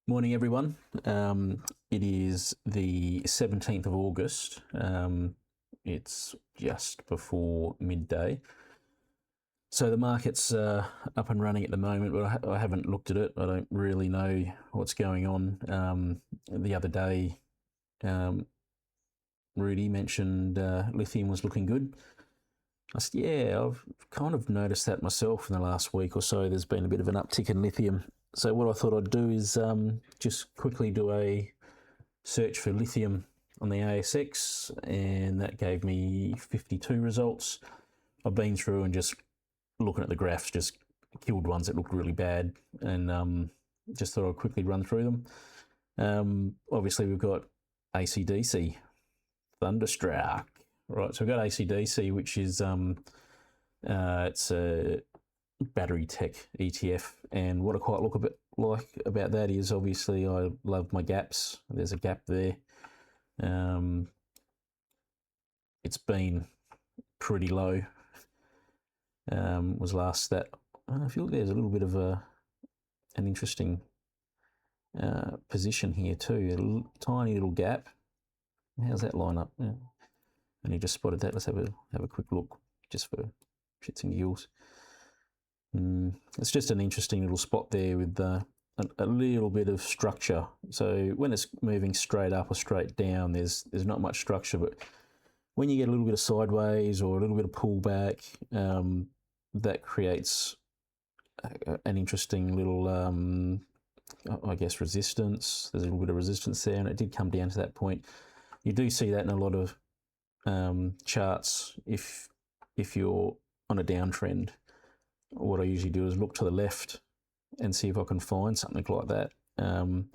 Morning, everyone. It is the 17th of August. It's just before midday. So the market's up and running at the moment, but I haven't looked at it. I don't really know what's going on. The other day, Rudy mentioned lithium was looking good. I said, yeah, I've kind of noticed that myself in the last week or so. There's been a bit of an uptick in lithium. So what I thought I'd do is just quickly do a search for lithium on the ASX, and that gave me 52 results. I've been through and just looking at the graphs, just killed ones that looked really bad, and just thought I'd quickly run through them. Obviously, we've got ACDC, Thunderstruck. Right, so we've got ACDC, which is it's a battery tech ETF, and what I quite look a bit like about that is obviously I love my gaps. There's a gap there. It's been pretty low. Was last that I feel there's a little bit of an interesting position here too. Tiny little gap. How's that line up? Yeah. And you just spotted that. Let's have a quick look just for shits and giggles. It's just an interesting little spot there with a little bit of structure. So when it's moving straight up or straight down, there's not much structure, but when you get a little bit of sideways or a little bit of pullback, that creates an interesting little, I guess, resistance. There's a little bit of resistance there, and it did come down to that point. You do see that in a lot of charts. If you're on a downtrend, what I usually do is look to the left and see if I can find something like that. So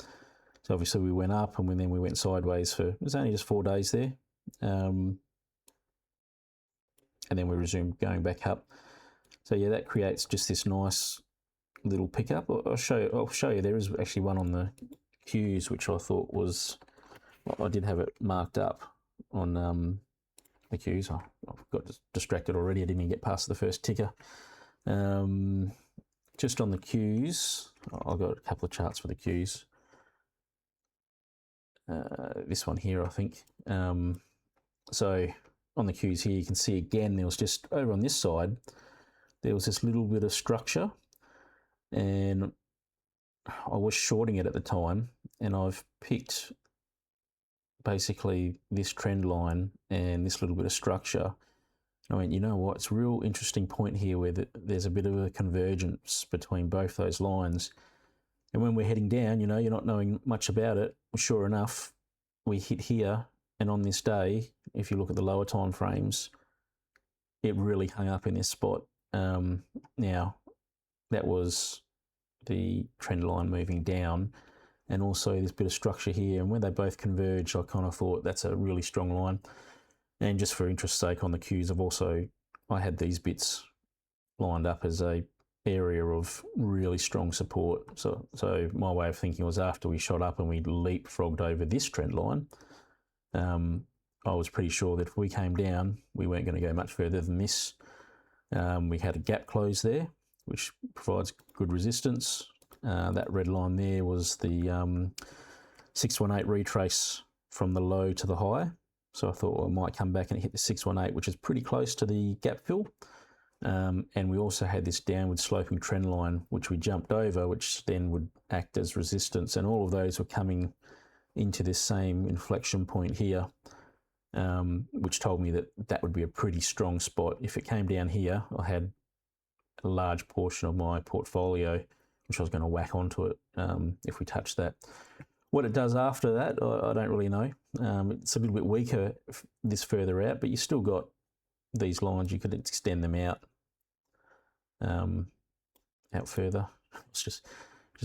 obviously we went up, and then we went sideways for, it was only just 4 days there. And then we resumed going back up. So yeah, that creates just this nice little pickup. I'll show you. There is actually one on the Qs, which I thought was, I did have it marked up on the Qs. I've got distracted already. I didn't even get past the first ticker. Just on the Qs, I've got a couple of charts for the Qs. This one here, I think. So on the Qs here, you can see again, there was just over on this side, there was this little bit of structure, and I was shorting it at the time, and I've picked basically this trend line and this little bit of structure. I mean, you know what? It's a real interesting point here where there's a bit of a convergence between both those lines. And when we're heading down, you know, you're not knowing much about it. Sure enough, we hit here, and on this day, if you look at the lower time frames, it really hung up in this spot. Now, that was the trend line moving down, and also this bit of structure here. And when they both converge, I kind of thought that's a really strong line. And just for interest's sake on the Qs, I had these bits lined up as a area of really strong support. So my way of thinking was, after we shot up and we leapfrogged over this trend line, I was pretty sure that if we came down, we weren't going to go much further than this. We had a gap close there, which provides good resistance. That red line there was the 618 retrace from the low to the high. So I thought, well, I might come back and hit the 618, which is pretty close to the gap fill. And we also had this downward sloping trend line, which we jumped over, which then would act as resistance. And all of those were coming into this same inflection point here, which told me that that would be a pretty strong spot. If it came down here, I had a large portion of my portfolio, which I was going to whack onto it if we touched that. What it does after that, I don't really know. It's a little bit weaker this further out, but you still got these lines. You could extend them out further. It's just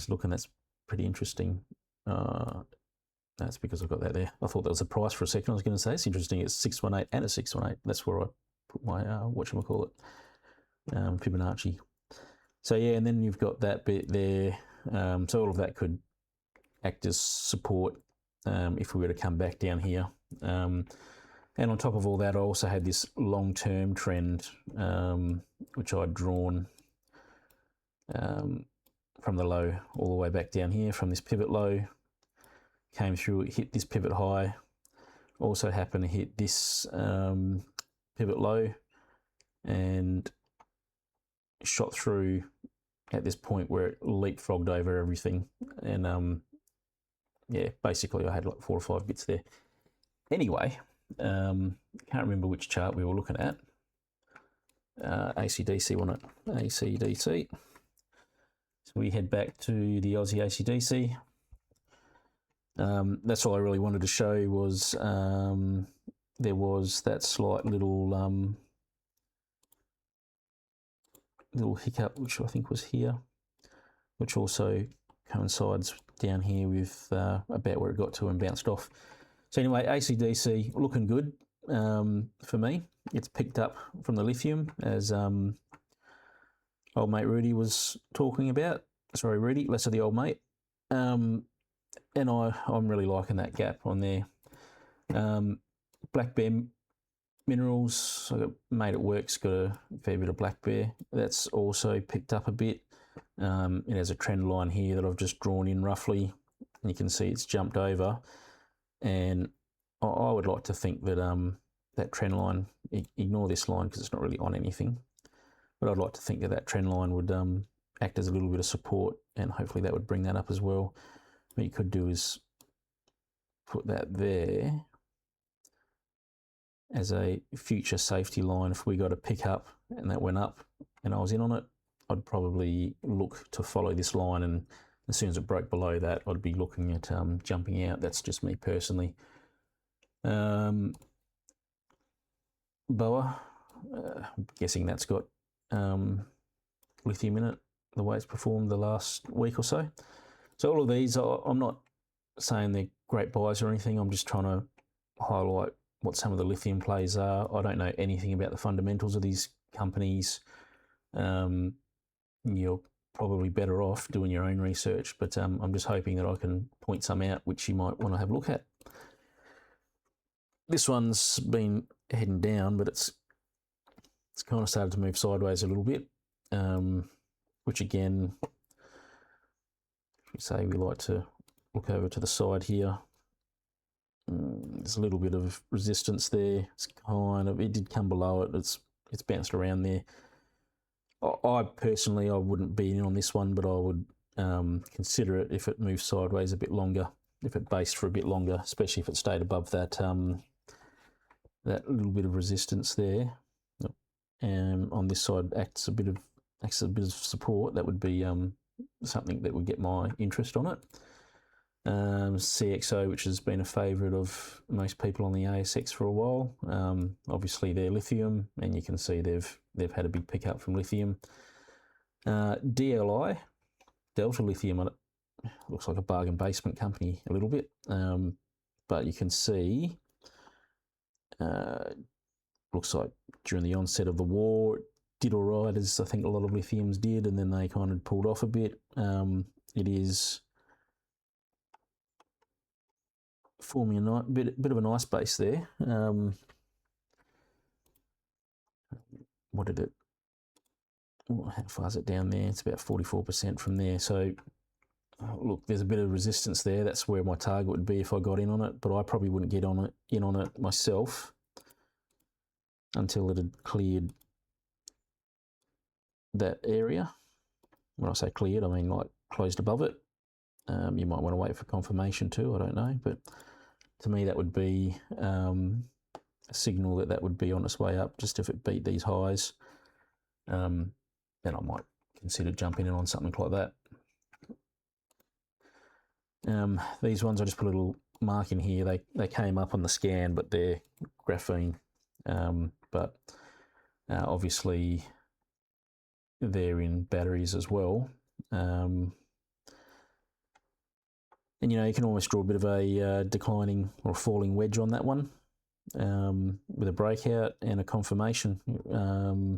looking. That's pretty interesting. That's because I've got that there. I thought that was a price for a second. I was going to say it's interesting. It's 618 and a 618. That's where I put my whatchamacallit, Fibonacci. So yeah, and then you've got that bit there. So all of that could act as support if we were to come back down here. And on top of all that, I also had this long-term trend, which I'd drawn from the low all the way back down here from this pivot low, came through, it hit this pivot high, also happened to hit this pivot low and shot through at this point where it leapfrogged over everything. And yeah, basically I had like 4 or 5 bits there. Anyway, can't remember which chart we were looking at. ACDC, wasn't it? ACDC. So we head back to the Aussie ACDC. That's all I really wanted to show was there was that slight little hiccup, which I think was here, which also coincides down here with about where it got to and bounced off. So anyway, ACDC looking good for me. It's picked up from the lithium, as old mate Rudy was talking about. Sorry, Rudy, less of the old mate. And I'm really liking that gap on there. Black Bear Minerals, so Made It Work's got a fair bit of Black Bear. That's also picked up a bit. It has a trend line here that I've just drawn in roughly. And you can see it's jumped over. And I would like to think that that trend line, ignore this line because it's not really on anything, but I'd like to think that that trend line would act as a little bit of support, and hopefully that would bring that up as well. What you could do is put that there as a future safety line. If we got a pick up and that went up and I was in on it, I'd probably look to follow this line, and as soon as it broke below that, I'd be looking at jumping out. That's just me personally. BoA, I'm guessing that's got lithium in it, the way it's performed the last week or so. So all of these, I'm not saying they're great buys or anything. I'm just trying to highlight what some of the lithium plays are. I don't know anything about the fundamentals of these companies. You're probably better off doing your own research, but I'm just hoping that I can point some out which you might want to have a look at. This one's been heading down, but it's kind of started to move sideways a little bit, which again, we say we like to look over to the side here. There's a little bit of resistance there. It's kind of, it did come below it. It's bounced around there. I personally, I wouldn't be in on this one, but I would consider it if it moves sideways a bit longer, if it based for a bit longer, especially if it stayed above that that little bit of resistance there. On this side acts a bit of support. That would be something that would get my interest on it. CXO, which has been a favourite of most people on the ASX for a while. Obviously they're lithium, and you can see they've had a big pickup from lithium. DLI, Delta Lithium, looks like a bargain basement company a little bit, but you can see looks like during the onset of the war it did all right, as I think a lot of lithiums did, and then they kind of pulled off a bit. It is forming a bit of a nice base there. What did it? How far is it down there? It's about 44% from there. So look, there's a bit of resistance there. That's where my target would be if I got in on it, but I probably wouldn't get in on it myself until it had cleared that area. When I say cleared, I mean like closed above it. You might want to wait for confirmation too, I don't know, but to me that would be a signal that would be on its way up. Just if it beat these highs, then I might consider jumping in on something like that. These ones, I just put a little mark in here. They came up on the scan, but they're graphene. But obviously they're in batteries as well. And you know, you can almost draw a bit of a declining or falling wedge on that one, with a breakout and a confirmation. I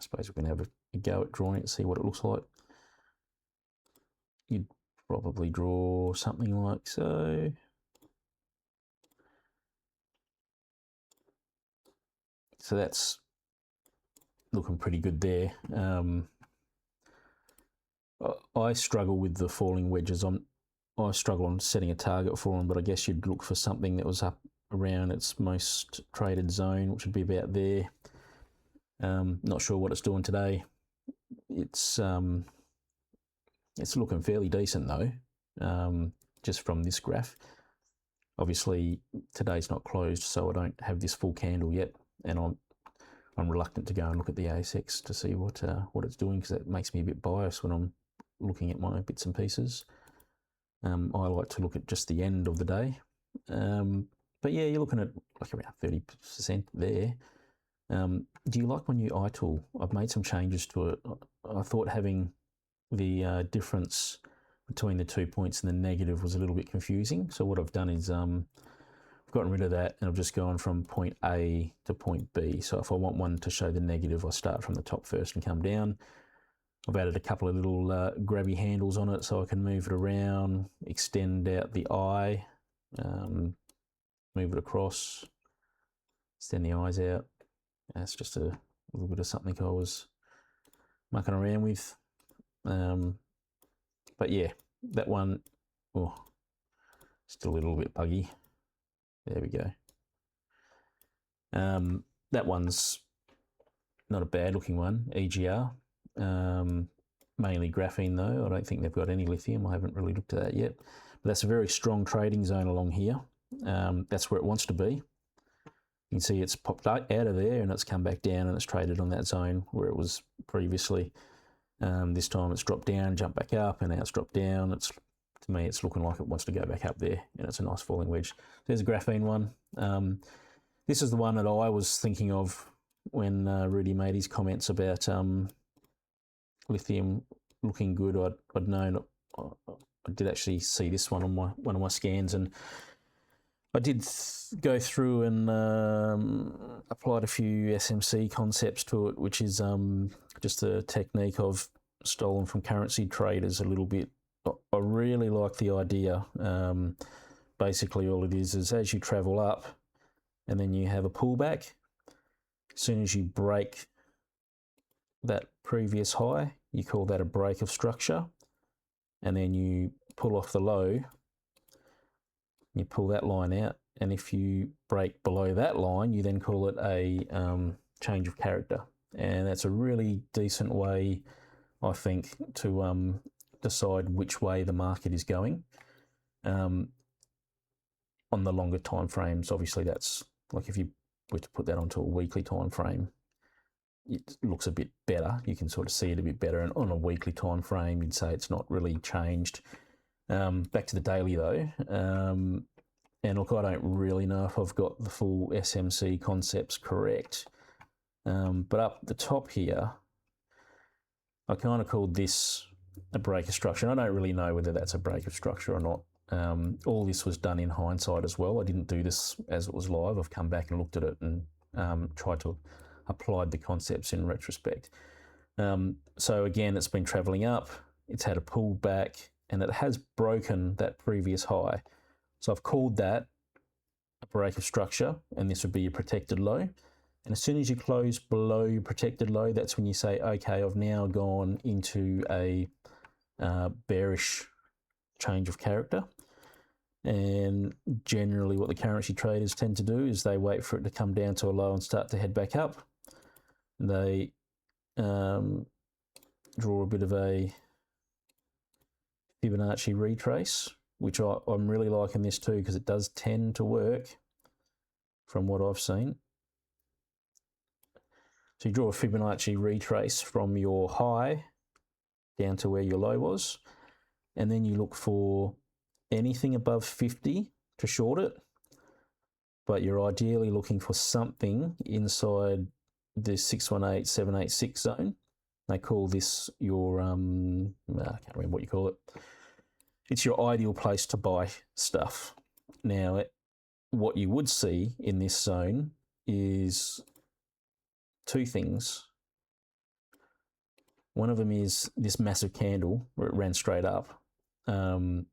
suppose we can have a go at drawing it, see what it looks like. You'd probably draw something like so. So that's looking pretty good there. I struggle with the falling wedges. I struggle on setting a target for them, but I guess you'd look for something that was up around its most traded zone, which would be about there. Not sure what it's doing today. It's looking fairly decent though, just from this graph. Obviously today's not closed, so I don't have this full candle yet, and I'm reluctant to go and look at the ASX to see what it's doing, because that makes me a bit biased when I'm looking at my bits and pieces. I like to look at just the end of the day. But yeah, you're looking at like around 30% there. Do you like my new eye tool? I've made some changes to it. I thought having the difference between the 2 points and the negative was a little bit confusing. So what I've done is I've gotten rid of that, and I've just gone from point A to point B. So if I want one to show the negative, I start from the top first and come down. I've added a couple of little grabby handles on it so I can move it around, extend out the eye, move it across, extend the eyes out. That's just a little bit of something I was mucking around with. But yeah, that one, oh, still a little bit buggy. There we go. That one's not a bad looking one, EGR. Mainly graphene though. I don't think they've got any lithium. I haven't really looked at that yet. But that's a very strong trading zone along here. That's where it wants to be. You can see it's popped out of there and it's come back down and it's traded on that zone where it was previously. This time it's dropped down, jumped back up, and now it's dropped down. To me, it's looking like it wants to go back up there, and it's a nice falling wedge. There's a graphene one. This is the one that I was thinking of when Rudy made his comments about lithium looking good. I'd known. I did actually see this one on one of my scans, and I did go through and applied a few SMC concepts to it, which is just a technique I've stolen from currency traders a little bit. I really like the idea. Basically, all it is as you travel up and then you have a pullback, as soon as you break that previous high, you call that a break of structure, and then you pull off the low, you pull that line out, and if you break below that line, you then call it a change of character. And that's a really decent way, I think, to decide which way the market is going. On the longer time frames, obviously that's like if you were to put that onto a weekly time frame, it looks a bit better. You can sort of see it a bit better. And on a weekly time frame, you'd say it's not really changed. Back to the daily though. And look, I don't really know if I've got the full SMC concepts correct. But up the top here, I kind of called this a break of structure. And I don't really know whether that's a break of structure or not. All this was done in hindsight as well. I didn't do this as it was live. I've come back and looked at it and tried to apply the concepts in retrospect. So again, it's been traveling up. It's had a pullback and it has broken that previous high. So I've called that a break of structure, and this would be your protected low. And as soon as you close below your protected low, that's when you say, okay, I've now gone into a bearish change of character. And generally what the currency traders tend to do is they wait for it to come down to a low and start to head back up. They draw a bit of a Fibonacci retrace, which I'm really liking this too, because it does tend to work from what I've seen. So you draw a Fibonacci retrace from your high down to where your low was, and then you look for anything above 50 to short it, but you're ideally looking for something inside the 618, 786 zone. They call this your, I can't remember what you call it. It's your ideal place to buy stuff. Now, what you would see in this zone is two things. One of them is this massive candle where it ran straight up, and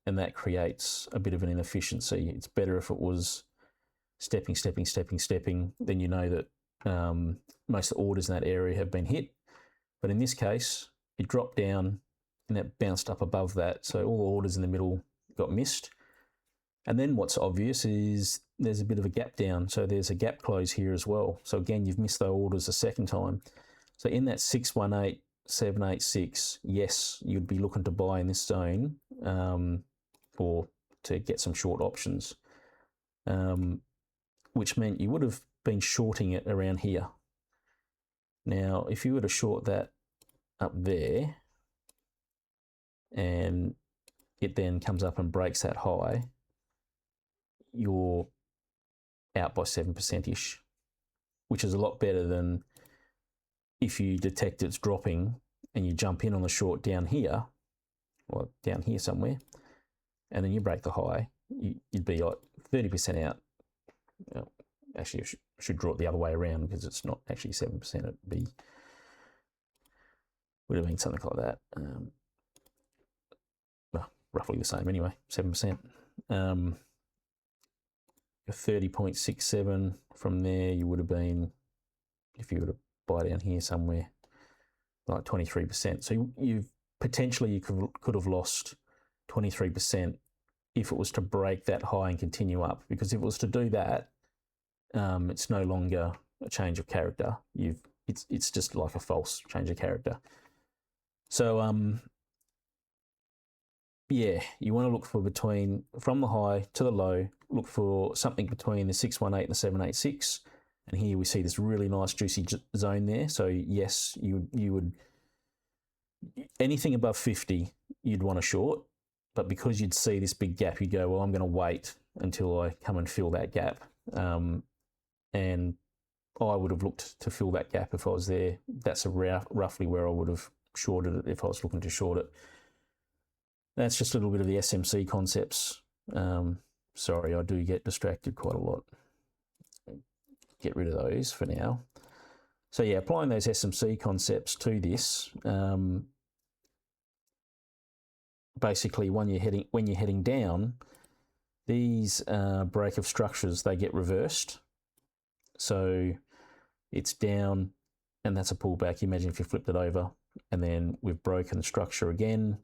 that creates a bit of an inefficiency. It's better if it was stepping, then you know that most of the orders in that area have been hit. But in this case, it dropped down and that bounced up above that. So all the orders in the middle got missed. And then what's obvious is there's a bit of a gap down. So there's a gap close here as well. So again, you've missed those orders a second time. So in that 618, 786, yes, you'd be looking to buy in this zone or to get some short options, which meant you would have been shorting it around here. Now, if you were to short that up there and it then comes up and breaks that high, you're out by 7%-ish, which is a lot better than if you detect it's dropping and you jump in on the short down here, or down here somewhere, and then you break the high, you'd be like 30% out. Well, actually, I should draw it the other way around because it's not actually 7%. Would have been something like that. Well, roughly the same anyway, 7%. 30.67 from there, you would have been, if you were to buy down here somewhere, like 23%. So you could have lost 23% if it was to break that high and continue up. Because if it was to do that, it's no longer a change of character. It's just like a false change of character. So yeah, you want to look for from the high to the low, look for something between the 618 and the 786. And here we see this really nice juicy zone there. So yes, you would, anything above 50, you'd want to short. But because you'd see this big gap, you'd go, well, I'm going to wait until I come and fill that gap. And I would have looked to fill that gap if I was there. That's roughly where I would have shorted it if I was looking to short it. That's just a little bit of the SMC concepts. Sorry, I do get distracted quite a lot. Get rid of those for now. So yeah, applying those SMC concepts to this, basically when you're heading down, these break of structures, they get reversed. So it's down and that's a pullback. Imagine if you flipped it over and then we've broken the structure again,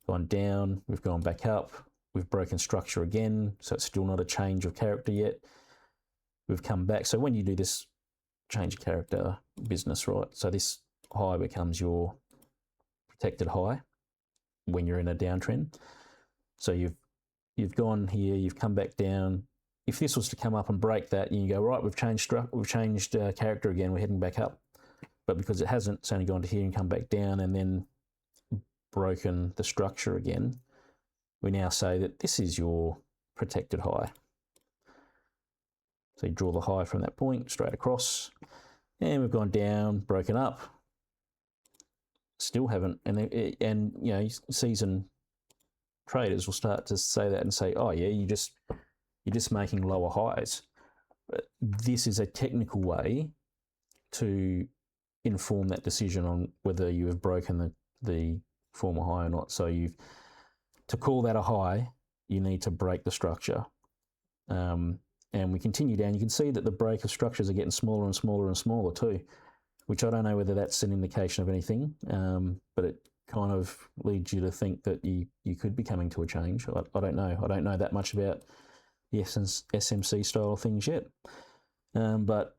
gone down, we've gone back up, we've broken structure again, so it's still not a change of character yet. We've come back. So when you do this change of character business, right, so this high becomes your protected high when you're in a downtrend. So you've gone here, you've come back down. If this was to come up and break that, you go, right, we've changed character again, we're heading back up. But because it hasn't, it's only gone to here and come back down and then broken the structure again, we now say that this is your protected high. So you draw the high from that point straight across, and we've gone down, broken up, still haven't, and you know, seasoned traders will start to say that and say, oh yeah, you're just making lower highs. But this is a technical way to inform that decision on whether you have broken the former high or not. So to call that a high, you need to break the structure. And we continue down. You can see that the break of structures are getting smaller and smaller and smaller too, which I don't know whether that's an indication of anything, but it kind of leads you to think that you could be coming to a change. I don't know. I don't know that much about the SMC style things yet. But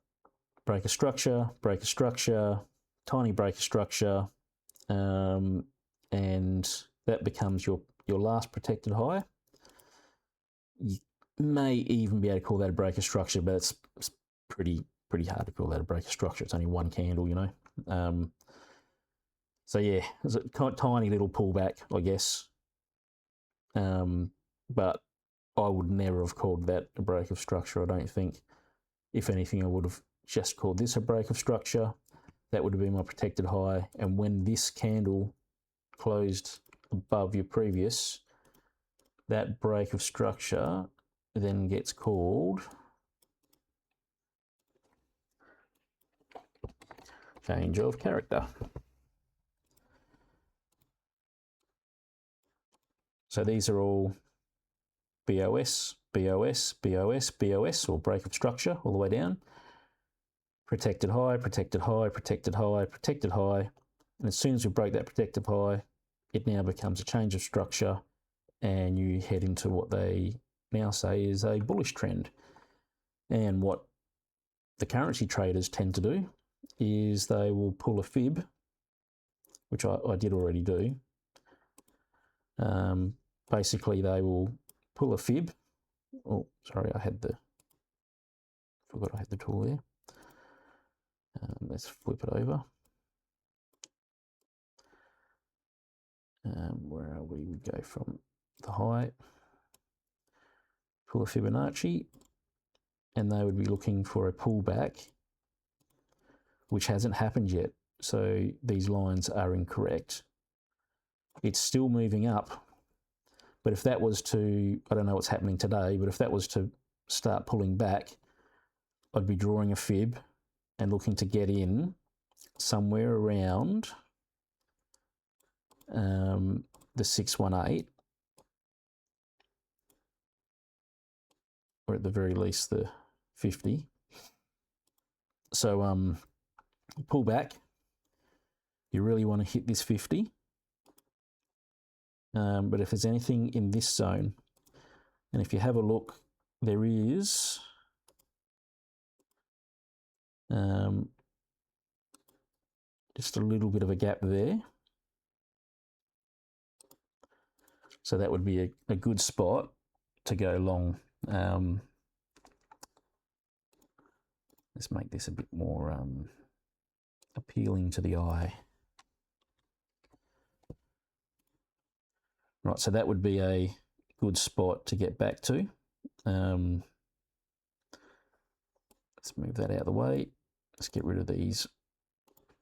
break a structure, tiny break of structure, and that becomes your last protected high. You may even be able to call that a break of structure, but it's pretty hard to call that a break of structure. It's only one candle, you know. So yeah, it's a tiny little pullback, I guess. But I would never have called that a break of structure, I don't think. If anything, I would have just called this a break of structure. That would have been my protected high. And when this candle closed above your previous, that break of structure then gets called change of character. So these are all BOS, BOS, BOS, BOS, or break of structure all the way down. Protected high, protected high, protected high, protected high. And as soon as we break that protected high, it now becomes a change of structure and you head into what they now say is a bullish trend. And what the currency traders tend to do is they will pull a fib, which I did already do. Basically, they will pull a fib. Oh, sorry, forgot I had the tool there. Let's flip it over. Where are we? We go from the high, pull a Fibonacci, and they would be looking for a pullback, which hasn't happened yet. So these lines are incorrect. It's still moving up, but if that was to, I don't know what's happening today, but if that was to start pulling back, I'd be drawing a fib and looking to get in somewhere around the 618, or at the very least the 50. So pull back, you really want to hit this 50. But if there's anything in this zone, and if you have a look, there is just a little bit of a gap there. So that would be a good spot to go long. Let's make this a bit more appealing to the eye. Right, so that would be a good spot to get back to. Let's move that out of the way. Let's get rid of these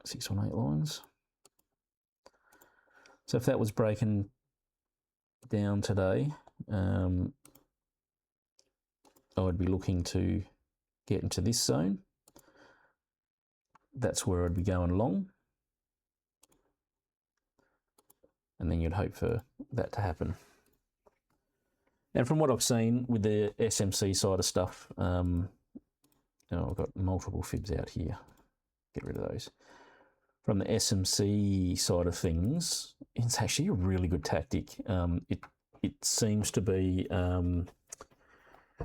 618 lines. So if that was breaking down today, I would be looking to get into this zone. That's where I'd be going long. And then you'd hope for that to happen. And from what I've seen with the SMC side of stuff, I've got multiple fibs out here. Get rid of those. From the SMC side of things, it's actually a really good tactic. It seems to be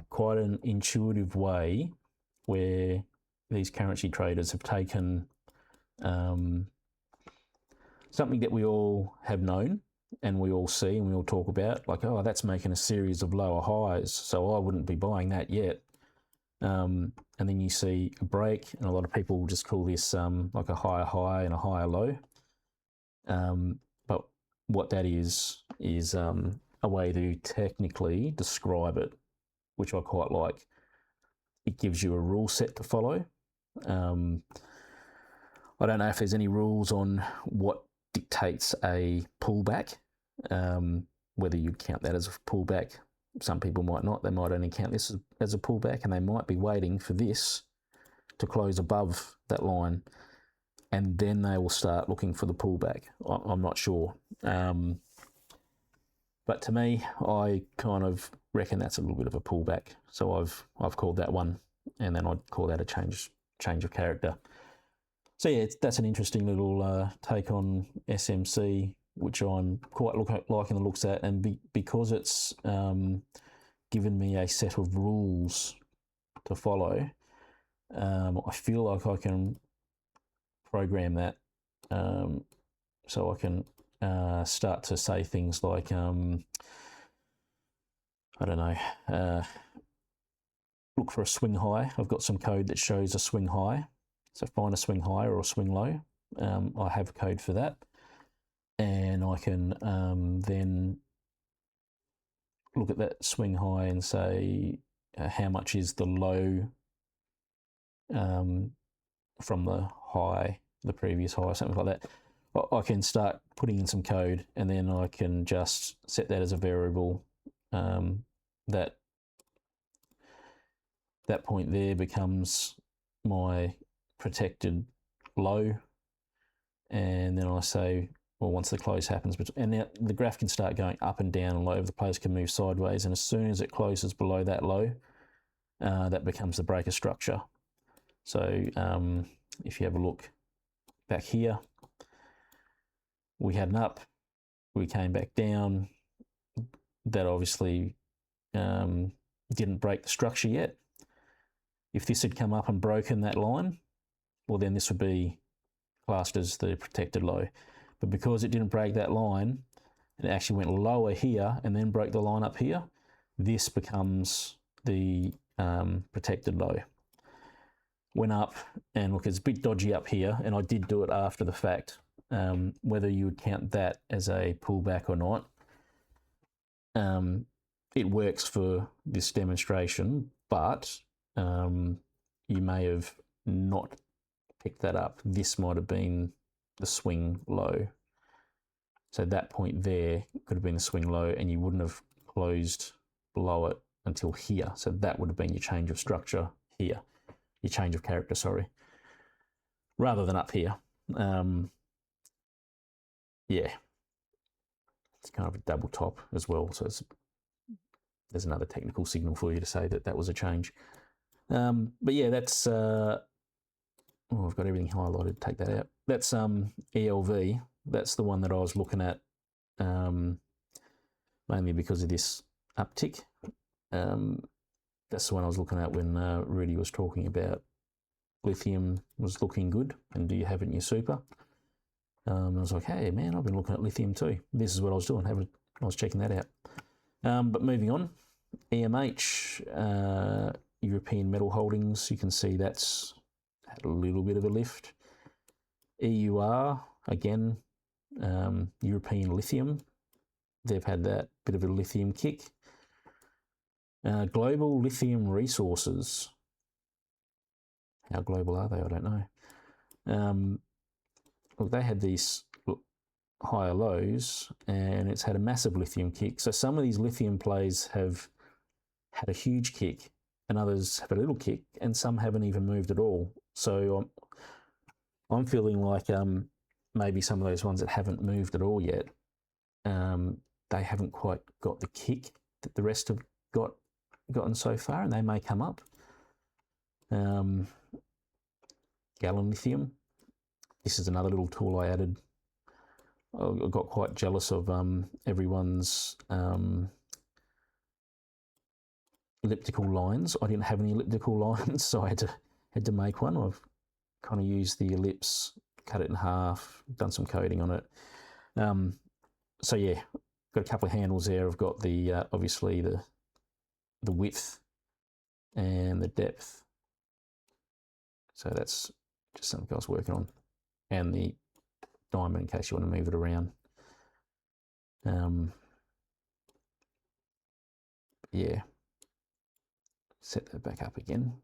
quite an intuitive way where these currency traders have taken something that we all have known and we all see and we all talk about, like, oh, that's making a series of lower highs, so I wouldn't be buying that yet. And then you see a break, and a lot of people will just call this like a higher high and a higher low. But what that is a way to technically describe it, which I quite like. It gives you a rule set to follow. I don't know if there's any rules on what dictates a pullback, whether you'd count that as a pullback. Some people might not. They might only count this as a pullback, and they might be waiting for this to close above that line, and then they will start looking for the pullback. I'm not sure. But to me, I kind of reckon that's a little bit of a pullback. So I've called that one, and then I'd call that a change of character. So yeah, that's an interesting little take on SMC, which I'm quite liking the looks at, and because it's given me a set of rules to follow, I feel like I can program that so I can start to say things like, I don't know, look for a swing high. I've got some code that shows a swing high. So find a swing high or a swing low. I have code for that. And I can then look at that swing high and say how much is the low from the high, the previous high, something like that. I can start putting in some code, and then I can just set that as a variable. That point there becomes my protected low, and then I say, well, once the close happens, and now the graph can start going up and down all over the place, can move sideways, and as soon as it closes below that low, that becomes the breaker structure. So if you have a look back here, we had an up, we came back down. That obviously didn't break the structure yet. If this had come up and broken that line, well, then this would be classed as the protected low. But because it didn't break that line, it actually went lower here and then broke the line up here, this becomes the protected low. Went up, and look, it's a bit dodgy up here, and I did do it after the fact. Whether you would count that as a pullback or not, it works for this demonstration, but you may have not picked that up. This might have been the swing low. So that point there could have been the swing low, and you wouldn't have closed below it until here. So that would have been your change of structure here, your change of character, sorry, rather than up here. Yeah, it's kind of a double top as well. So there's another technical signal for you to say that that was a change. But yeah, that's, oh, I've got everything highlighted, take that out. That's ELV. That's the one that I was looking at, mainly because of this uptick. That's the one I was looking at when Rudy was talking about lithium was looking good, and do you have it in your super? I was like, hey man, I've been looking at lithium too. This is what I was doing. I was checking that out. But moving on, EMH, European Metal Holdings, you can see that's had a little bit of a lift. EUR, again, European Lithium, they've had that bit of a lithium kick. Global Lithium Resources, how global are they? I don't know. Look, they had these higher lows, and it's had a massive lithium kick. So some of these lithium plays have had a huge kick, and others have a little kick, and some haven't even moved at all. So I'm feeling like maybe some of those ones that haven't moved at all yet, they haven't quite got the kick that the rest have gotten so far, and they may come up. Gallon Lithium. This is another little tool I added. I got quite jealous of everyone's elliptical lines. I didn't have any elliptical lines, so I had to make one. I've kind of used the ellipse, cut it in half, done some coding on it. So yeah, got a couple of handles there. I've got the obviously the width and the depth. So that's just something I was working on. And the diamond in case you want to move it around. Yeah, set that back up again,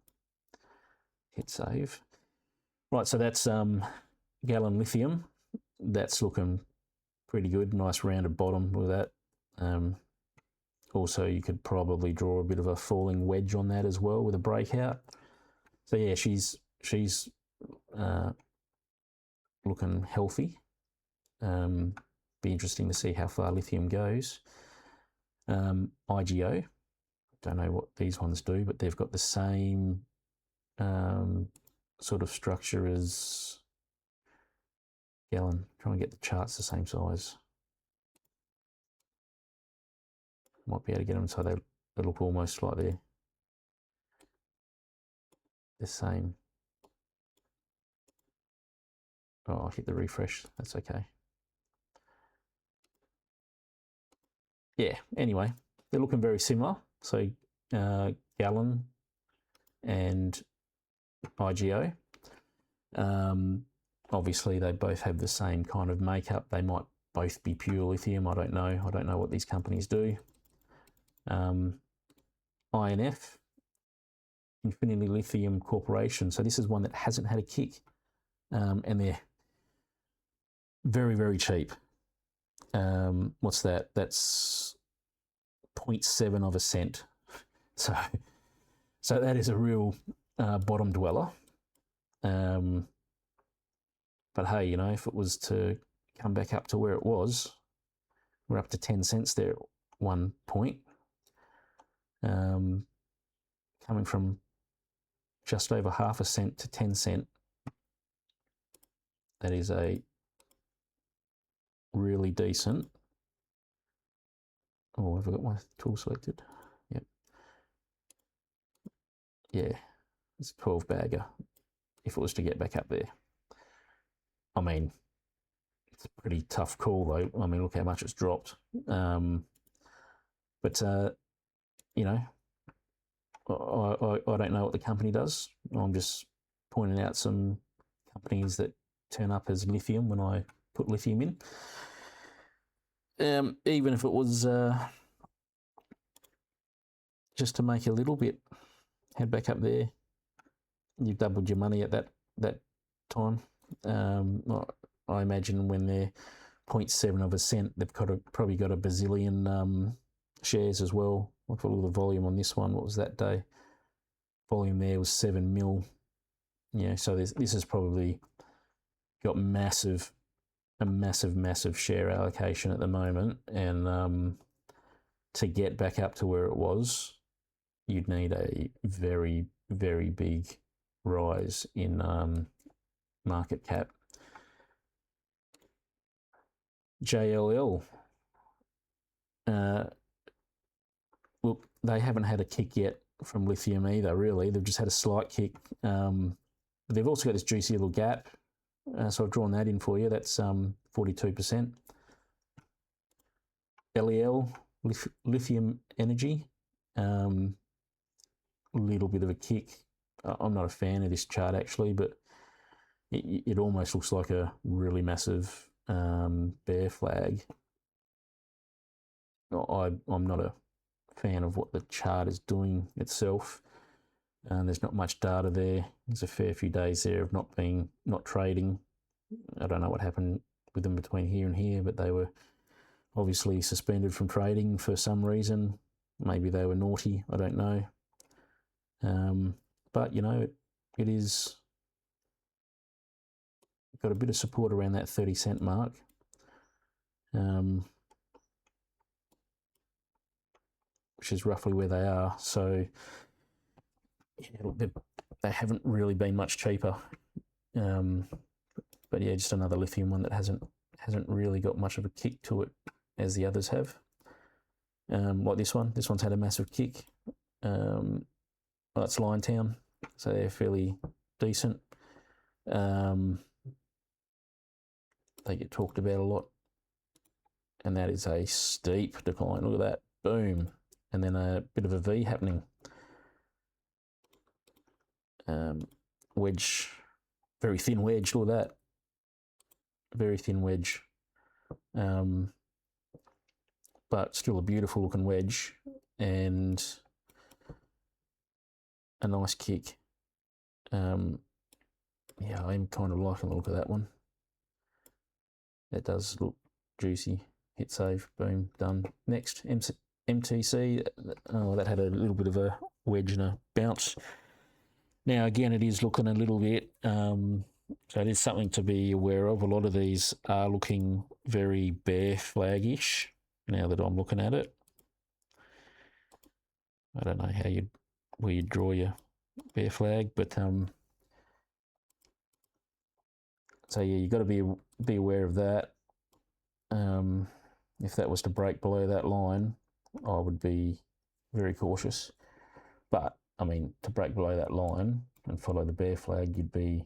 hit save. Right, so that's Gallon Lithium. That's looking pretty good, nice rounded bottom with that. Also, you could probably draw a bit of a falling wedge on that as well with a breakout. So yeah, she's looking healthy. Be interesting to see how far lithium goes. IGO, don't know what these ones do, but they've got the same sort of structure as Gallon. Try and get the charts the same size. Might be able to get them so they look almost like they're the same. Oh, I hit the refresh, that's okay. Yeah, anyway, they're looking very similar. So Gallon and IGO. Obviously, they both have the same kind of makeup. They might both be pure lithium. I don't know. I don't know what these companies do. INF, Infinity Lithium Corporation. So this is one that hasn't had a kick, and they're very, very cheap. What's that? That's 0.7 of a cent. So that is a real bottom dweller. But hey, you know, if it was to come back up to where it was, we're up to 10 cents there at one point. Coming from just over half a cent to 10 cent, that is a really decent Oh, have I got my tool selected? Yep. Yeah, it's a 12 bagger if it was to get back up there. I mean, it's a pretty tough call though. I mean, look how much it's dropped. But you know, I don't know what the company does. I'm just pointing out some companies that turn up as lithium when I put lithium in. Even if it was just to make a little bit, head back up there. You've doubled your money at that time. I imagine when they're 0.7 of a cent, they've probably got a bazillion shares as well. Look at all the volume on this one. What was that day? Volume there was 7 mil. Yeah, so this has probably got a massive share allocation at the moment, and to get back up to where it was, you'd need a very, very big rise in market cap. JLL, look, they haven't had a kick yet from lithium either, really. They've just had a slight kick. But they've also got this juicy little gap. So I've drawn that in for you. That's 42%. LEL, Lithium Energy, little bit of a kick. I'm not a fan of this chart actually, but it almost looks like a really massive bear flag. I'm not a fan of what the chart is doing itself. There's not much data there. There's a fair few days there of not trading. I don't know what happened with them between here and here, but they were obviously suspended from trading for some reason. Maybe they were naughty, I don't know. But you know, it is got a bit of support around that 30-cent mark. Which is roughly where they are. So they haven't really been much cheaper. But yeah, just another lithium one that hasn't really got much of a kick to it as the others have. Like this one. This one's had a massive kick. Well, that's Liontown, so they're fairly decent. They get talked about a lot, and that is a steep decline. Look at that, boom, and then a bit of a V happening. Wedge, very thin wedge. Look at that, very thin wedge, but still a beautiful looking wedge and a nice kick. Yeah, I'm kind of liking the look of that one. That does look juicy. Hit save, boom, done. Next, MTC. Oh, that had a little bit of a wedge and a bounce. Now, again, it is looking a little bit, so it is something to be aware of. A lot of these are looking very bear flag-ish now that I'm looking at it. I don't know where you draw your bear flag, but so yeah, you've got to be aware of that. If that was to break below that line, I would be very cautious. But I mean, to break below that line and follow the bear flag, you'd be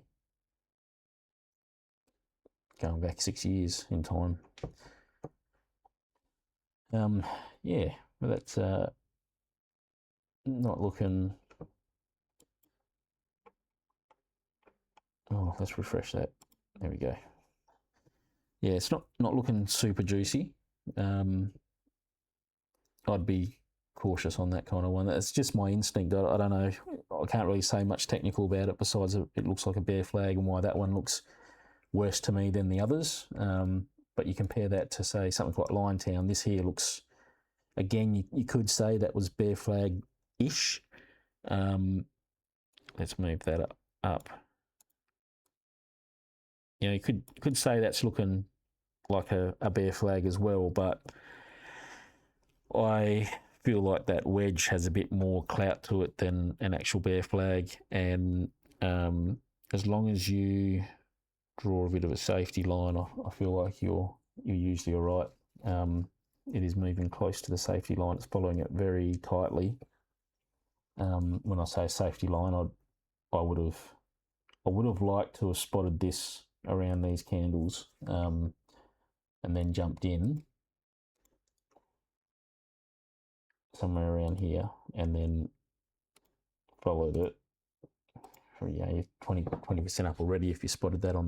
going back 6 years in time. Yeah, but that's not looking. Oh, let's refresh that. There we go. Yeah, it's not looking super juicy. I'd be cautious on that kind of one. That's just my instinct. I don't know. I can't really say much technical about it besides it looks like a bear flag and why that one looks worse to me than the others. But you compare that to, say, something like Liontown. This here looks, again, you could say that was bear flag-ish. Let's move that up. You know, you could say that's looking like a bear flag as well, but I feel like that wedge has a bit more clout to it than an actual bear flag, and as long as you draw a bit of a safety line, I feel like you're usually all right. it is moving close to the safety line. It's following it very tightly. When I say safety line, I would have liked to have spotted this around these candles, and then jumped in somewhere around here, and then followed it. Yeah, you're 20% up already if you spotted that on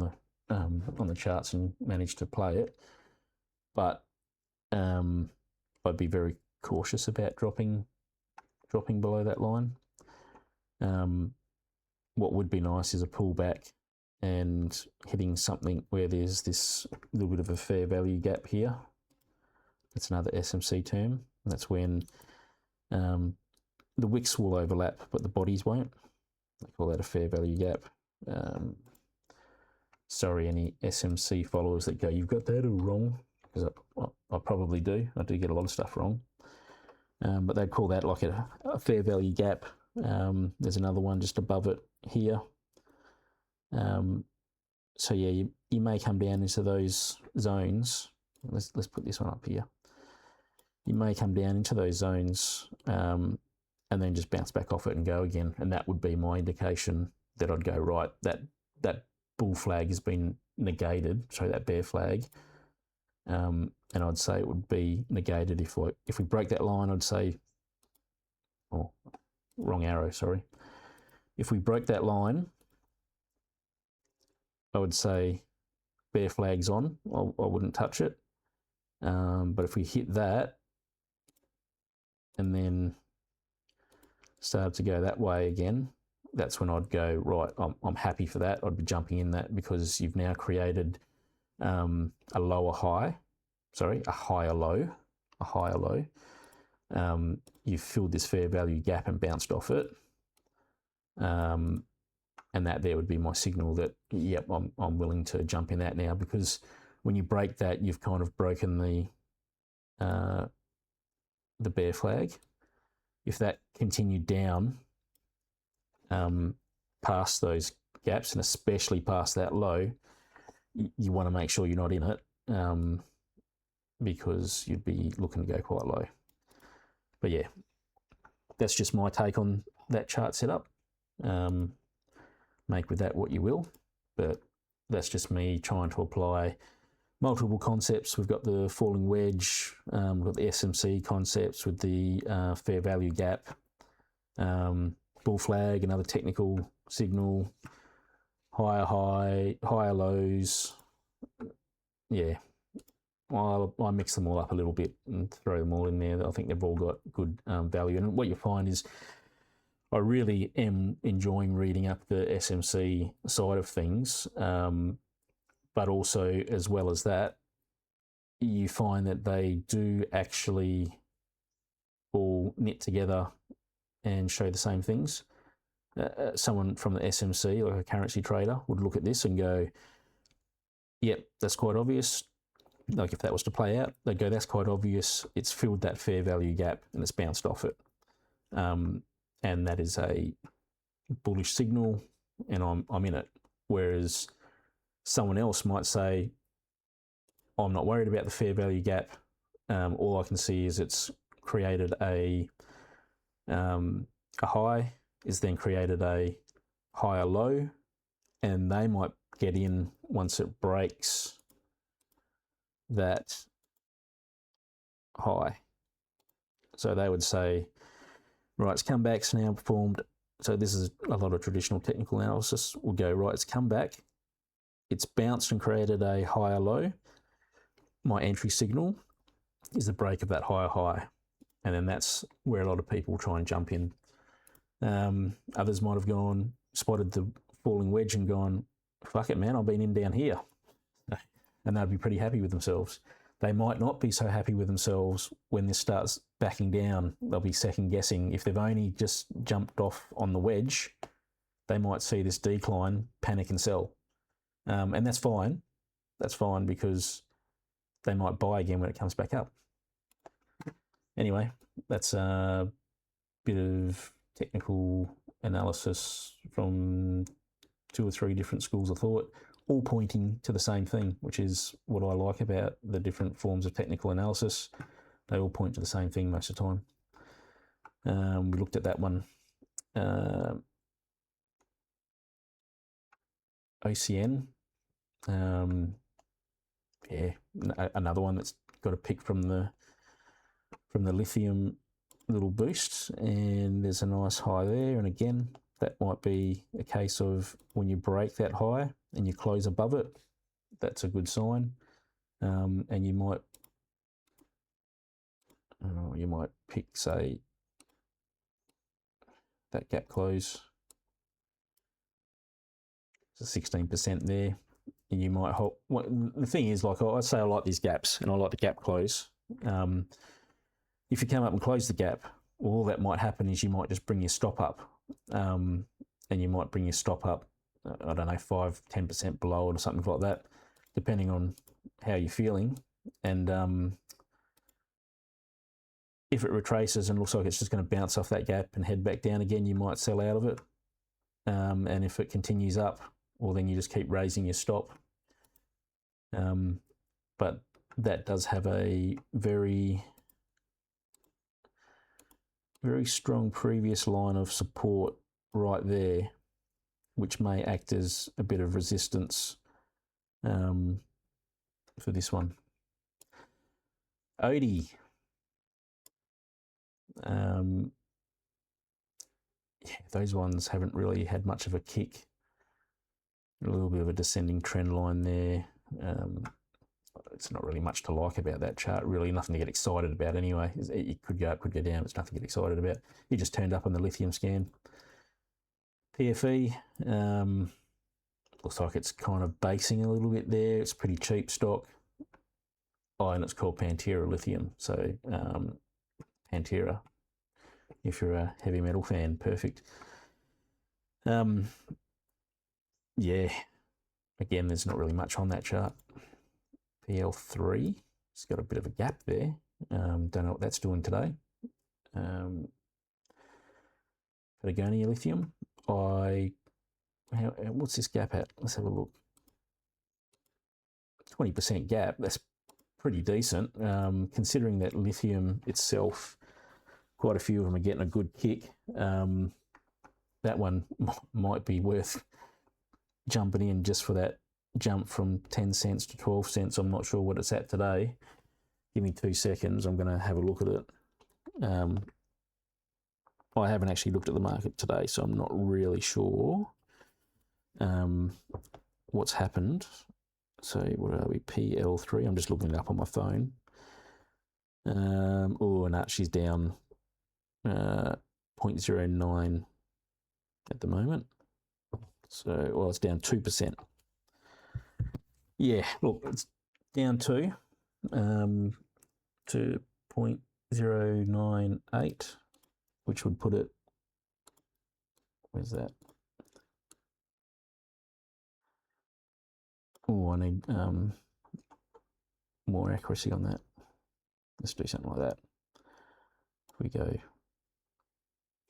the charts and managed to play it. But I'd be very cautious about dropping below that line. What would be nice is a pullback and hitting something where there's this little bit of a fair value gap here. That's another SMC term. That's when the wicks will overlap, but the bodies won't. They call that a fair value gap. Sorry, any SMC followers that go, you've got that all wrong, because I probably do. I do get a lot of stuff wrong. But they'd call that like a fair value gap. There's another one just above it here. So yeah, you may come down into those zones. Let's put this one up here. You may come down into those zones and then just bounce back off it and go again. And that would be my indication that I'd go, right, that bull flag has been negated, sorry, that bear flag. And I'd say it would be negated if we break that line. I'd say, oh, wrong arrow, sorry. If we broke that line, I would say bear flag's on. I wouldn't touch it. But if we hit that and then started to go that way again, that's when I'd go, right, I'm happy for that. I'd be jumping in that, because you've now created a lower high, sorry, a higher low. You've filled this fair value gap and bounced off it. And that there would be my signal that, yep, I'm willing to jump in that now, because when you break that, you've kind of broken the bear flag. If that continued down past those gaps, and especially past that low, you want to make sure you're not in it, because you'd be looking to go quite low. But yeah, that's just my take on that chart setup. Make with that what you will, but that's just me trying to apply multiple concepts. We've got the falling wedge, we've got the SMC concepts with the fair value gap, bull flag, another technical signal, higher high, higher lows. Yeah, I mix them all up a little bit and throw them all in there. I think they've all got good value. And what you find is I really am enjoying reading up the SMC side of things, but also, as well as that, you find that they do actually all knit together and show the same things. Someone from the SMC, like a currency trader, would look at this and go, yep, that's quite obvious. Like if that was to play out, they'd go, that's quite obvious. It's filled that fair value gap and it's bounced off it. And that is a bullish signal, and I'm in it. Whereas someone else might say, I'm not worried about the fair value gap. All I can see is it's created a high, is then created a higher low, and they might get in once it breaks that high. So they would say, right, it's come back, it's now performed. So this is a lot of traditional technical analysis. We'll go, right, it's come back, it's bounced and created a higher low. My entry signal is the break of that higher high. And then that's where a lot of people try and jump in. Others might have gone, spotted the falling wedge and gone, fuck it, man, I've been in down here. And they'd be pretty happy with themselves. They might not be so happy with themselves when this starts backing down. They'll be second guessing. If they've only just jumped off on the wedge, they might see this decline, panic and sell. And that's fine. That's fine, because they might buy again when it comes back up. Anyway, that's a bit of technical analysis from 2 or 3 different schools of thought, all pointing to the same thing, which is what I like about the different forms of technical analysis. They all point to the same thing most of the time. We looked at that one. OCN. Yeah, another one that's got a pick from the lithium little boost, and there's a nice high there. And again, that might be a case of when you break that high and you close above it, that's a good sign. And you might pick, say, that gap close. It's a 16% there. And you might hold. Well, the thing is, like I say, I like these gaps, and I like the gap close. If you come up and close the gap, all that might happen is you might just bring your stop up, and you might bring your stop up, I don't know, 5-10% below it or something like that, depending on how you're feeling. And if it retraces and looks like it's just going to bounce off that gap and head back down again, you might sell out of it. And if it continues up, well, then you just keep raising your stop. But that does have a very, very strong previous line of support right there, which may act as a bit of resistance for this one. Odie. Yeah, those ones haven't really had much of a kick. A little bit of a descending trend line there. It's not really much to like about that chart, really. Nothing to get excited about anyway. It could go up, could go down. It's nothing to get excited about. It just turned up on the lithium scan. PFE, looks like it's kind of basing a little bit there. It's pretty cheap stock. Oh, and it's called Pantera Lithium. So Pantera, if you're a heavy metal fan, perfect. Yeah, again, there's not really much on that chart. PL3, it's got a bit of a gap there. Don't know what that's doing today. Patagonia Lithium, what's this gap at? Let's have a look. 20% gap, that's pretty decent. Considering that lithium itself, quite a few of them are getting a good kick. That one might be worth jumping in just for that jump from 10 cents to 12 cents. I'm not sure what it's at today. Give me 2 seconds. I'm going to have a look at it. I haven't actually looked at the market today, so I'm not really sure what's happened. So what are we? PL3. I'm just looking it up on my phone. Oh, no, she's down 0.09 at the moment. So, well, it's down 2%. Yeah, look, it's down to 0.098, which would put it, where's that? Oh, I need more accuracy on that. Let's do something like that. If we go,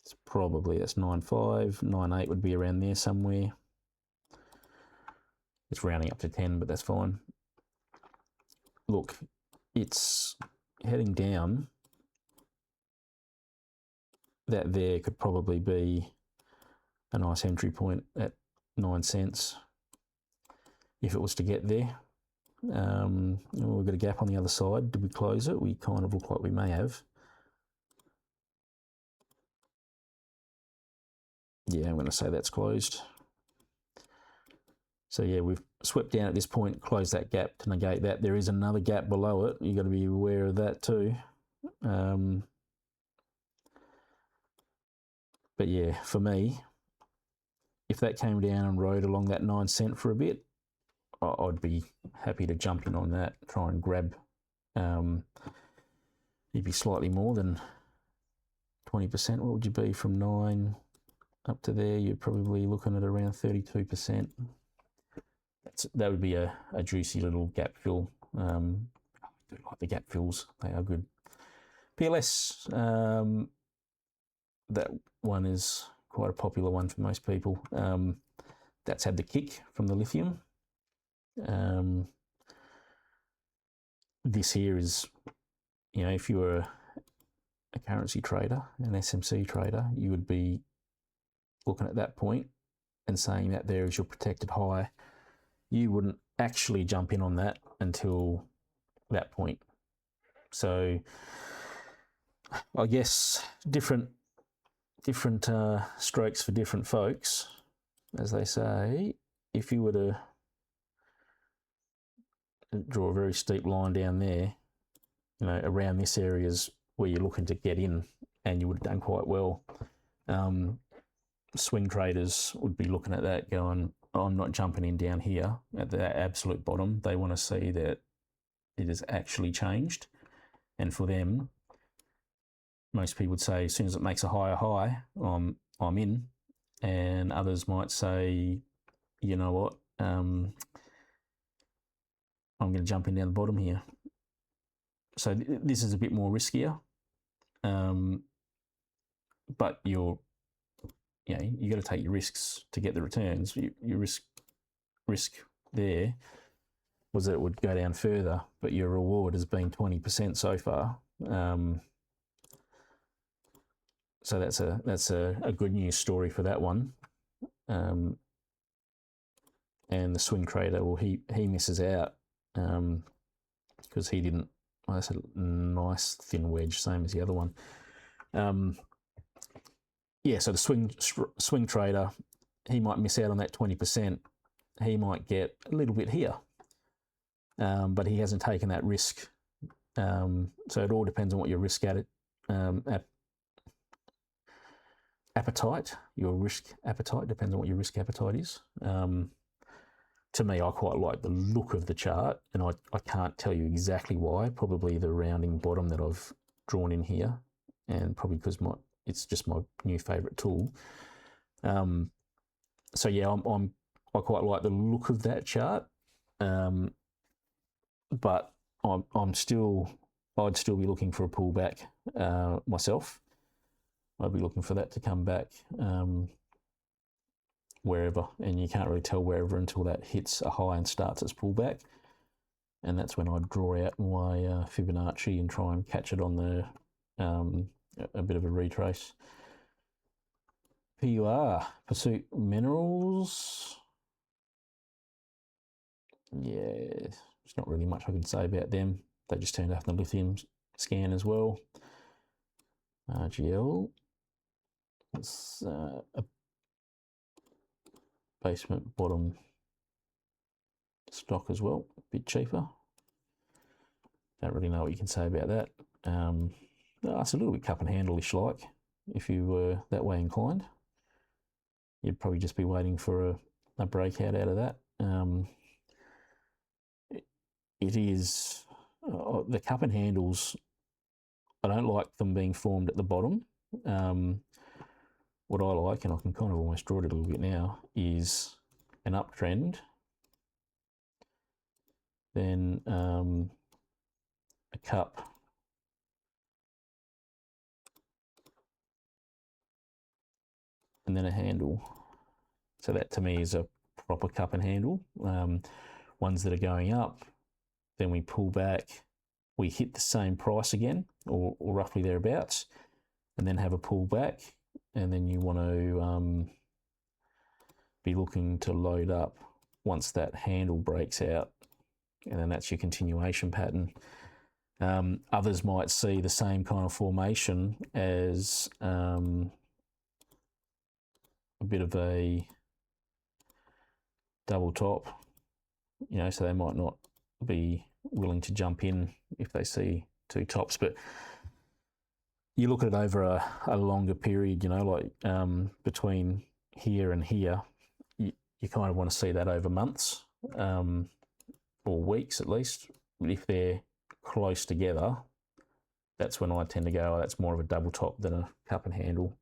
it's probably, that's 9.5, 9.8 would be around there somewhere. It's rounding up to 10, but that's fine. Look, it's heading down. That there could probably be a nice entry point at 9 cents if it was to get there. We've got a gap on the other side. Did we close it? We kind of look like we may have. Yeah, I'm going to say that's closed. So yeah, we've swept down at this point, closed that gap to negate that. There is another gap below it. You've got to be aware of that too. But yeah, for me, if that came down and rode along that 9 cent for a bit, I'd be happy to jump in on that, try and grab maybe slightly more than 20%. What would you be from 9 up to there? You're probably looking at around 32%. That would be a juicy little gap fill. I do like the gap fills, they are good. PLS, that one is quite a popular one for most people. That's had the kick from the lithium. This here is, you know, if you were a currency trader, an SMC trader, you would be looking at that point and saying that there is your protected high. You wouldn't actually jump in on that until that point. So I guess different strokes for different folks, as they say. If you were to draw a very steep line down there, you know, around this area is where you're looking to get in, and you would have done quite well. Swing traders would be looking at that going, I'm not jumping in down here at the absolute bottom. They want to see that it has actually changed. And for them, most people would say, as soon as it makes a higher high, I'm in. And others might say, you know what, I'm going to jump in down the bottom here. So this is a bit more riskier, but you got to take your risks to get the returns. Your risk there was that it would go down further, but your reward has been 20% so far. So that's a good news story for that one. And the swing trader, well, he misses out because he didn't. Well, that's a nice thin wedge, same as the other one. Yeah, so the swing trader, he might miss out on that 20%. He might get a little bit here, but he hasn't taken that risk. So it all depends on what your risk appetite, your risk appetite depends on what your risk appetite is. To me, I quite like the look of the chart, and I can't tell you exactly why. Probably the rounding bottom that I've drawn in here, and probably because it's just my new favourite tool. So yeah, I quite like the look of that chart, but I'd still be looking for a pullback myself. I'd be looking for that to come back wherever, and you can't really tell wherever until that hits a high and starts its pullback, and that's when I'd draw out my Fibonacci and try and catch it on the a bit of a retrace. PUR, Pursuit Minerals. Yeah, there's not really much I can say about them. They just turned up in the lithium scan as well. RGL. It's a basement bottom stock as well, a bit cheaper. Don't really know what you can say about that. It's a little bit cup and handle-ish like, if you were that way inclined. You'd probably just be waiting for a breakout out of that. It is, the cup and handles, I don't like them being formed at the bottom. What I like, and I can kind of almost draw it a little bit now, is an uptrend, then a cup, and then a handle. So that to me is a proper cup and handle. Ones that are going up, then we pull back, we hit the same price again, or roughly thereabouts, and then have a pullback, and then you want to be looking to load up once that handle breaks out, and then that's your continuation pattern. Others might see the same kind of formation as a bit of a double top, so they might not be willing to jump in if they see two tops, but you look at it over a longer period, like between here and here, you kind of want to see that over months or weeks at least. But if they're close together, that's when I tend to go, that's more of a double top than a cup and handle.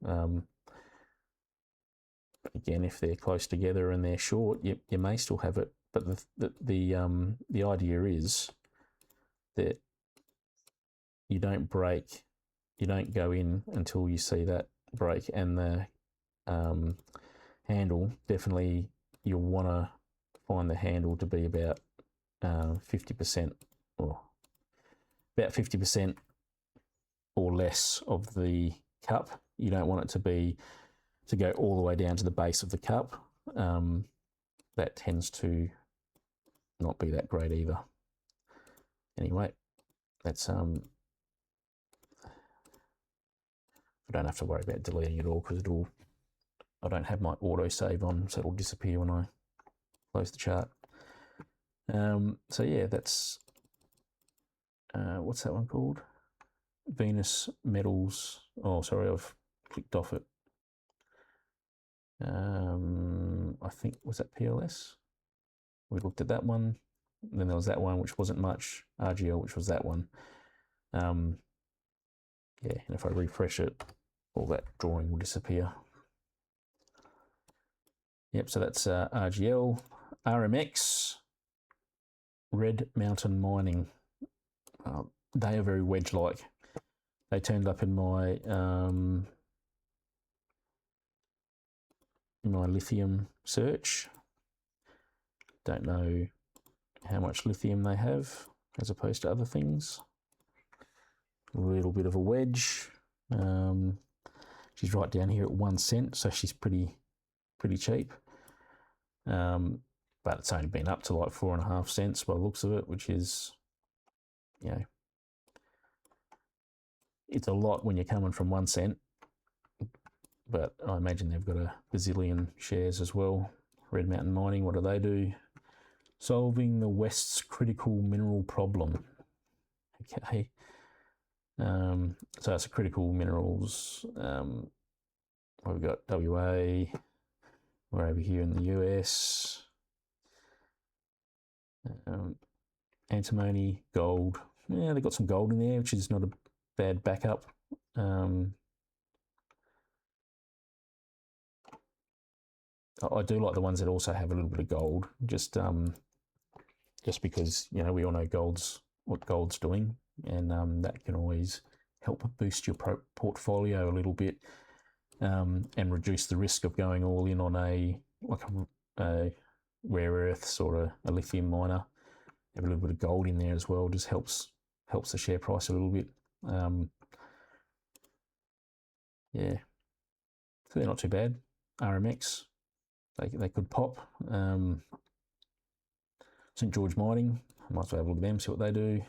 Again, if they're close together and they're short, you may still have it. But the idea is that you don't go in until you see that break, and the handle, definitely you'll want to find the handle to be about 50% or about 50% or less of the cup. You don't want it to go all the way down to the base of the cup. That tends to not be that great either. Anyway, that's I don't have to worry about deleting it all because I don't have my autosave on, so it'll disappear when I close the chart. So yeah, that's what's that one called? Venus Metals. Oh, sorry, I've clicked off it. I think, was that PLS? We looked at that one. And then there was that one, which wasn't much. RGL, which was that one. Yeah, and if I refresh it, all that drawing will disappear. Yep, so that's RGL. RMX, Red Mountain Mining. They are very wedge-like. They turned up in my Lithium Search. Don't know how much lithium they have as opposed to other things. A little bit of a wedge. She's right down here at 1 cent, so she's pretty cheap. But it's only been up to like 4.5 cents by the looks of it, which is, you know, it's a lot when you're coming from 1 cent. But I imagine they've got a bazillion shares as well. Red Mountain Mining, what do they do? Solving the West's critical mineral problem. Okay. So it's a critical minerals. We've got WA. We're over here in the US. Antimony, gold. Yeah, they've got some gold in there, which is not a bad backup. I do like the ones that also have a little bit of gold, just because, you know, we all know what gold's doing, and that can always help boost your portfolio a little bit, and reduce the risk of going all in on a rare earths or a lithium miner. Have a little bit of gold in there as well, just helps the share price a little bit. Yeah, so they're not too bad. RMX, they could pop. St George Mining, I might as well have a look at them, see what they do.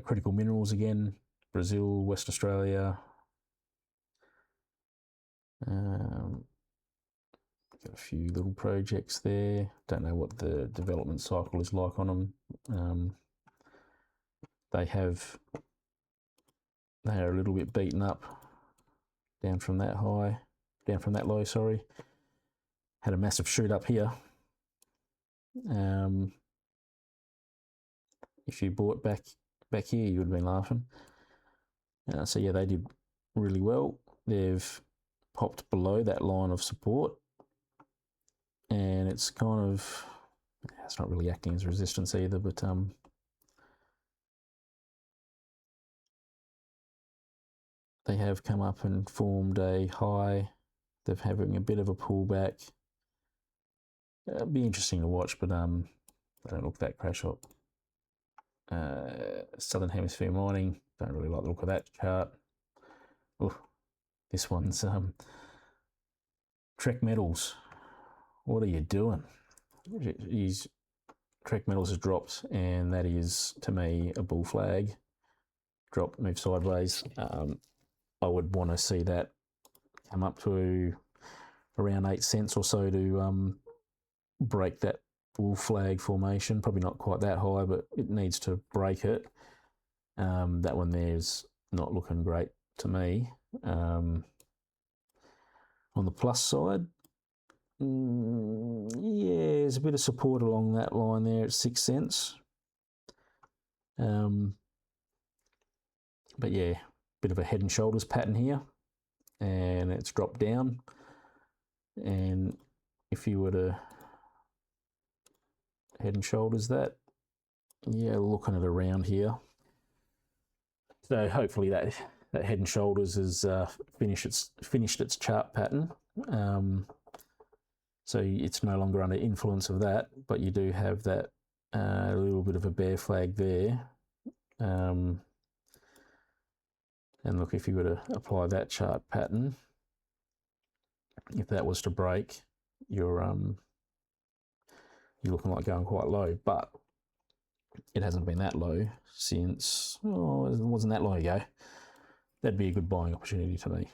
Critical Minerals again, Brazil, West Australia. Got a few little projects there. Don't know what the development cycle is like on them. They are a little bit beaten up down from that low, sorry. Had a massive shoot up here. If you bought back here, you would have been laughing. So yeah, they did really well. They've popped below that line of support, and it's not really acting as resistance either, but they have come up and formed a high. They're having a bit of a pullback. It'll be interesting to watch, but they don't look that crash up. Southern Hemisphere Mining, don't really like the look of that chart. Oh, this one's Trek Metals. What are you doing? Trek Metals has dropped, and that is, to me, a bull flag. Drop, move sideways. I would want to see that come up to around 8 cents or so to break that bull flag formation. Probably not quite that high, but it needs to break it. That one there's not looking great to me. On the plus side, yeah, there's a bit of support along that line there at 6 cents. But yeah, bit of a head and shoulders pattern here, and it's dropped down. And if you were to head and shoulders that, yeah, looking at around here. So hopefully that head and shoulders has finished its chart pattern. So it's no longer under influence of that, but you do have that little bit of a bear flag there. And look, if you were to apply that chart pattern, if that was to break, you're looking like going quite low, but it hasn't been that low since, oh, it wasn't that long ago. That'd be a good buying opportunity to me.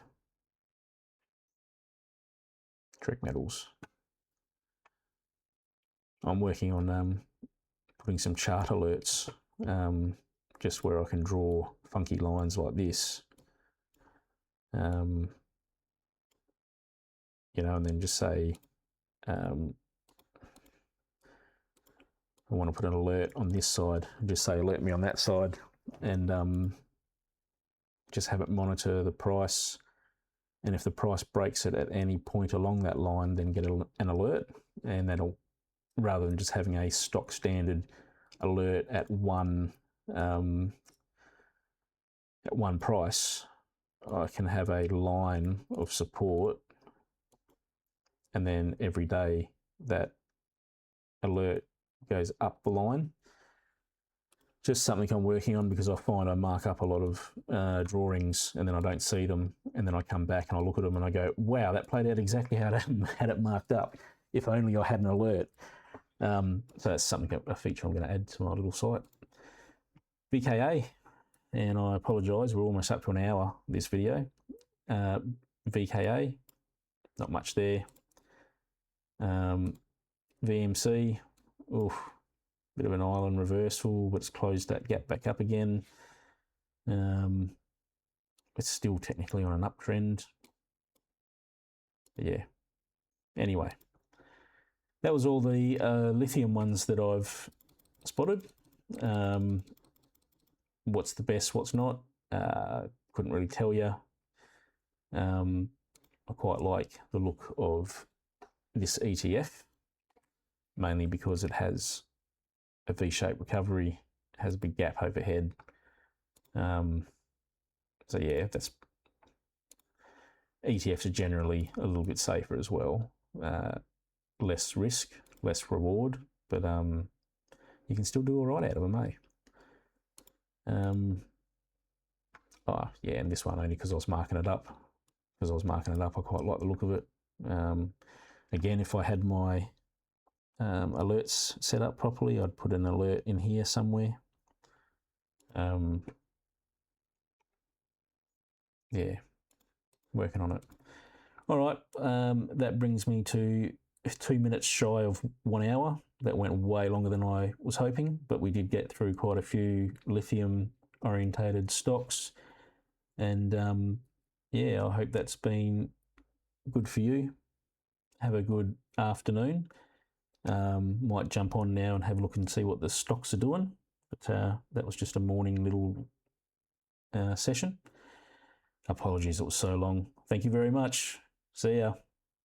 Trek Metals. I'm working on putting some chart alerts, just where I can draw funky lines like this. You know, and then just say, I want to put an alert on this side, just say alert me on that side, and just have it monitor the price. And if the price breaks it at any point along that line, then get an alert, and that'll, rather than just having a stock standard alert at one price, I can have a line of support, and then every day that alert goes up the line. Just something I'm working on, because I find I mark up a lot of drawings and then I don't see them, and then I come back and I look at them and I go, wow, that played out exactly how it had it marked up. If only I had an alert. So that's something, a feature I'm going to add to my little site. VKA, and I apologise, we're almost up to an hour this video. VKA, not much there. VMC, oof, bit of an island reversal, but it's closed that gap back up again. It's still technically on an uptrend. But yeah, anyway, that was all the lithium ones that I've spotted. What's the best, what's not, couldn't really tell you. I quite like the look of this ETF, mainly because it has a V-shaped recovery, has a big gap overhead. So yeah, that's, ETFs are generally a little bit safer as well. Less risk, less reward, but you can still do all right out of them, eh? Oh yeah, and this one only because I was marking it up. I quite like the look of it. Again, if I had my alerts set up properly, I'd put an alert in here somewhere. Yeah, working on it. All right, that brings me to 2 minutes shy of 1 hour. That went way longer than I was hoping, but we did get through quite a few lithium orientated stocks. And yeah, I hope that's been good for you. Have a good afternoon. Might jump on now and have a look and see what the stocks are doing. But that was just a morning little session. Apologies it was so long. Thank you very much. See ya.